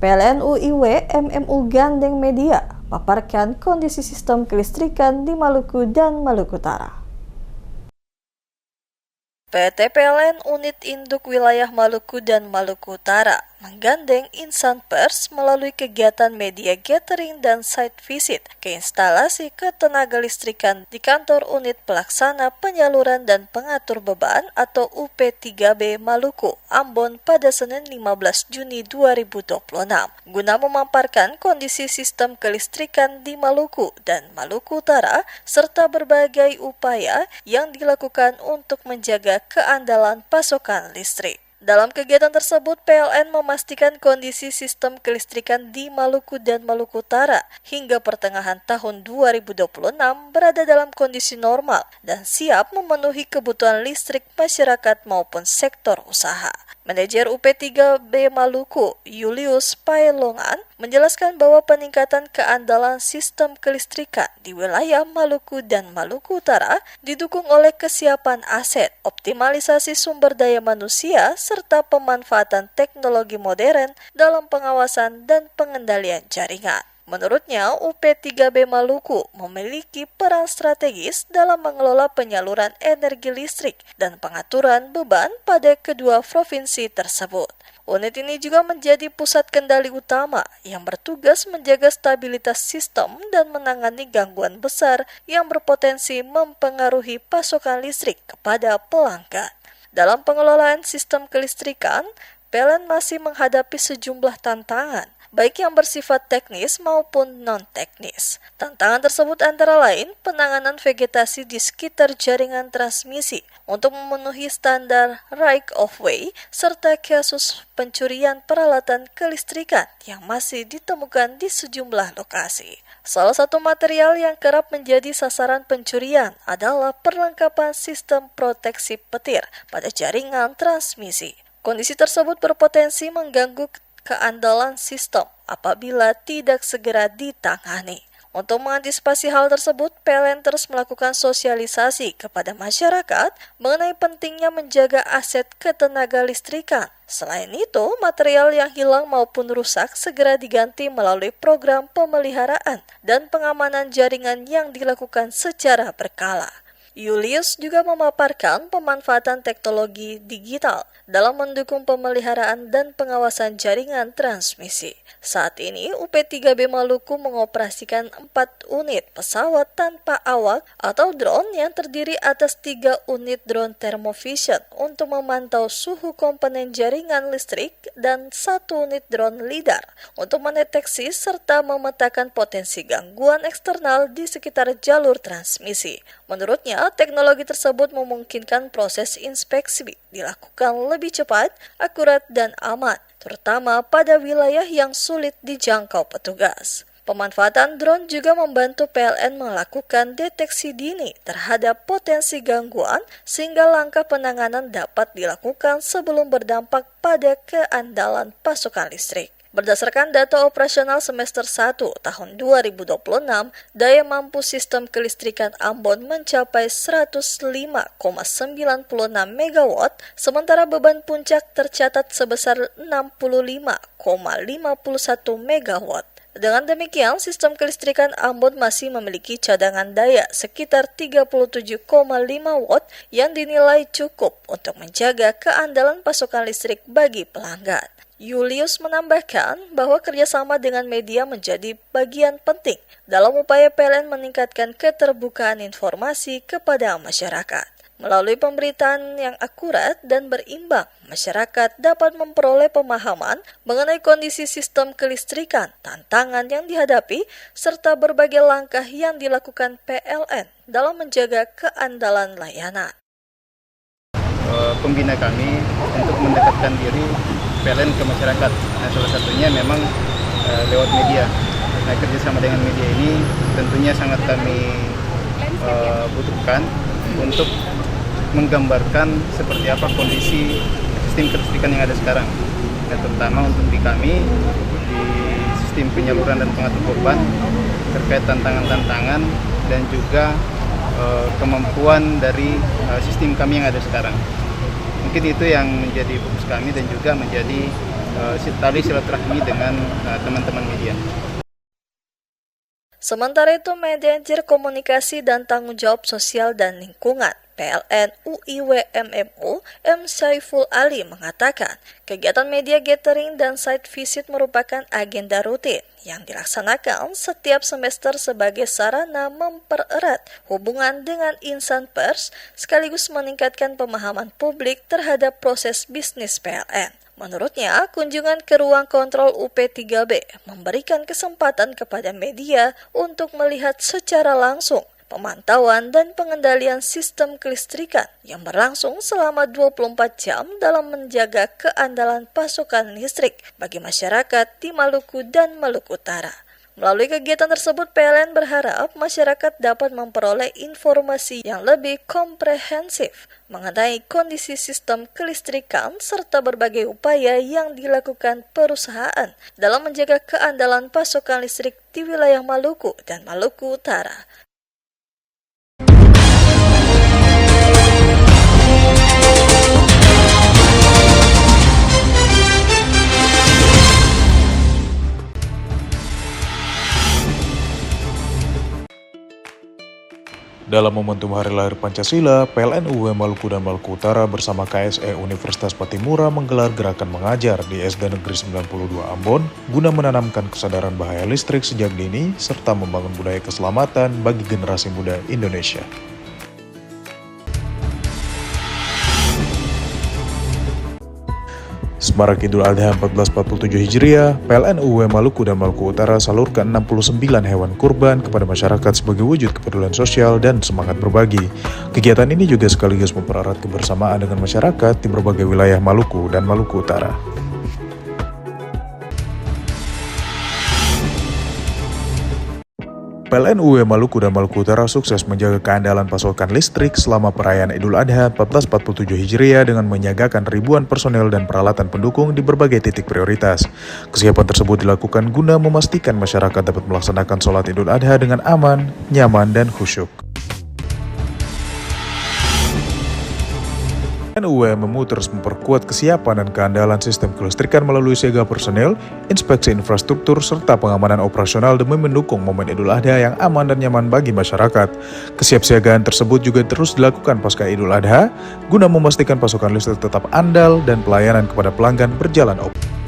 PLN UIW MMU Gandeng Media paparkan kondisi sistem kelistrikan di Maluku dan Maluku Utara. PT PLN Unit Induk Wilayah Maluku dan Maluku Utara menggandeng insan pers melalui kegiatan media gathering dan site visit ke instalasi ketenaga listrikan di kantor unit pelaksana penyaluran dan pengatur beban atau UP3B Maluku, Ambon pada Senin 15 Juni 2026 guna memaparkan kondisi sistem kelistrikan di Maluku dan Maluku Utara serta berbagai upaya yang dilakukan untuk menjaga keandalan pasokan listrik. Dalam kegiatan tersebut, PLN memastikan kondisi sistem kelistrikan di Maluku dan Maluku Utara hingga pertengahan tahun 2026 berada dalam kondisi normal dan siap memenuhi kebutuhan listrik masyarakat maupun sektor usaha. Manajer UP3B Maluku, Julius Pailongan, menjelaskan bahwa peningkatan keandalan sistem kelistrikan di wilayah Maluku dan Maluku Utara didukung oleh kesiapan aset, optimalisasi sumber daya manusia, serta pemanfaatan teknologi modern dalam pengawasan dan pengendalian jaringan. Menurutnya, UP3B Maluku memiliki peran strategis dalam mengelola penyaluran energi listrik dan pengaturan beban pada kedua provinsi tersebut. Unit ini juga menjadi pusat kendali utama yang bertugas menjaga stabilitas sistem dan menangani gangguan besar yang berpotensi mempengaruhi pasokan listrik kepada pelanggan. Dalam pengelolaan sistem kelistrikan, PLN masih menghadapi sejumlah tantangan, baik yang bersifat teknis maupun non-teknis. Tantangan tersebut antara lain penanganan vegetasi di sekitar jaringan transmisi untuk memenuhi standar right of way, serta kasus pencurian peralatan kelistrikan yang masih ditemukan di sejumlah lokasi. Salah satu material yang kerap menjadi sasaran pencurian adalah perlengkapan sistem proteksi petir pada jaringan transmisi. Kondisi tersebut berpotensi mengganggu keandalan sistem apabila tidak segera ditangani. Untuk mengantisipasi hal tersebut, PLN terus melakukan sosialisasi kepada masyarakat mengenai pentingnya menjaga aset ketenaga listrikan. Selain itu, material yang hilang maupun rusak segera diganti melalui program pemeliharaan dan pengamanan jaringan yang dilakukan secara berkala. Julius juga memaparkan pemanfaatan teknologi digital dalam mendukung pemeliharaan dan pengawasan jaringan transmisi. Saat ini, UP3B Maluku mengoperasikan 4 unit pesawat tanpa awak atau drone yang terdiri atas 3 unit drone thermovision untuk memantau suhu komponen jaringan listrik dan 1 unit drone lidar untuk mendeteksi serta memetakan potensi gangguan eksternal di sekitar jalur transmisi. Menurutnya, teknologi tersebut memungkinkan proses inspeksi dilakukan lebih cepat, akurat, dan aman, terutama pada wilayah yang sulit dijangkau petugas. Pemanfaatan drone juga membantu PLN melakukan deteksi dini terhadap potensi gangguan sehingga langkah penanganan dapat dilakukan sebelum berdampak pada keandalan pasokan listrik. Berdasarkan data operasional semester 1 tahun 2026, daya mampu sistem kelistrikan Ambon mencapai 105,96 MW, sementara beban puncak tercatat sebesar 65,51 MW. Dengan demikian, sistem kelistrikan Ambon masih memiliki cadangan daya sekitar 37,5 watt yang dinilai cukup untuk menjaga keandalan pasokan listrik bagi pelanggan. Julius menambahkan bahwa kerjasama dengan media menjadi bagian penting dalam upaya PLN meningkatkan keterbukaan informasi kepada masyarakat. Melalui pemberitaan yang akurat dan berimbang, masyarakat dapat memperoleh pemahaman mengenai kondisi sistem kelistrikan, tantangan yang dihadapi, serta berbagai langkah yang dilakukan PLN dalam menjaga keandalan layanan. Pembina kami untuk mendekatkan diri PLN ke masyarakat. Nah, salah satunya memang lewat media. Nah, kerjasama dengan media ini tentunya sangat kami butuhkan untuk menggambarkan seperti apa kondisi sistem kelistrikan yang ada sekarang. Dan terutama untuk di kami, di sistem penyaluran dan pengatur beban, terkait tantangan-tantangan dan juga kemampuan dari sistem kami yang ada sekarang. Mungkin itu yang menjadi fokus kami dan juga menjadi tali silaturahmi dengan teman-teman media. Sementara itu, Manajer Komunikasi dan Tanggung Jawab Sosial dan Lingkungan PLN UIWMMU M. Saiful Ali mengatakan, kegiatan media gathering dan site visit merupakan agenda rutin yang dilaksanakan setiap semester sebagai sarana mempererat hubungan dengan insan pers sekaligus meningkatkan pemahaman publik terhadap proses bisnis PLN. Menurutnya, kunjungan ke ruang kontrol UP3B memberikan kesempatan kepada media untuk melihat secara langsung pemantauan dan pengendalian sistem kelistrikan yang berlangsung selama 24 jam dalam menjaga keandalan pasokan listrik bagi masyarakat di Maluku dan Maluku Utara. Melalui kegiatan tersebut, PLN berharap masyarakat dapat memperoleh informasi yang lebih komprehensif mengenai kondisi sistem kelistrikan serta berbagai upaya yang dilakukan perusahaan dalam menjaga keandalan pasokan listrik di wilayah Maluku dan Maluku Utara. Dalam momentum Hari Lahir Pancasila, PLN UIW Maluku dan Maluku Utara bersama KSE Universitas Patimura menggelar gerakan mengajar di SD Negeri 92 Ambon guna menanamkan kesadaran bahaya listrik sejak dini serta membangun budaya keselamatan bagi generasi muda Indonesia. Semarak Idul Adha 1447 Hijriah, PLN UIW Maluku dan Maluku Utara salurkan 69 hewan kurban kepada masyarakat sebagai wujud kepedulian sosial dan semangat berbagi. Kegiatan ini juga sekaligus mempererat kebersamaan dengan masyarakat di berbagai wilayah Maluku dan Maluku Utara. PLN UIW Maluku dan Maluku Utara sukses menjaga keandalan pasokan listrik selama perayaan Idul Adha 1447 Hijriah dengan menyiagakan ribuan personel dan peralatan pendukung di berbagai titik prioritas. Kesiapan tersebut dilakukan guna memastikan masyarakat dapat melaksanakan sholat Idul Adha dengan aman, nyaman, dan khusyuk. UIWMMU terus memperkuat kesiapan dan keandalan sistem kelistrikan melalui siaga personel, inspeksi infrastruktur, serta pengamanan operasional demi mendukung momen Idul Adha yang aman dan nyaman bagi masyarakat. Kesiapsiagaan tersebut juga terus dilakukan pasca Idul Adha, guna memastikan pasokan listrik tetap andal dan pelayanan kepada pelanggan berjalan optimal.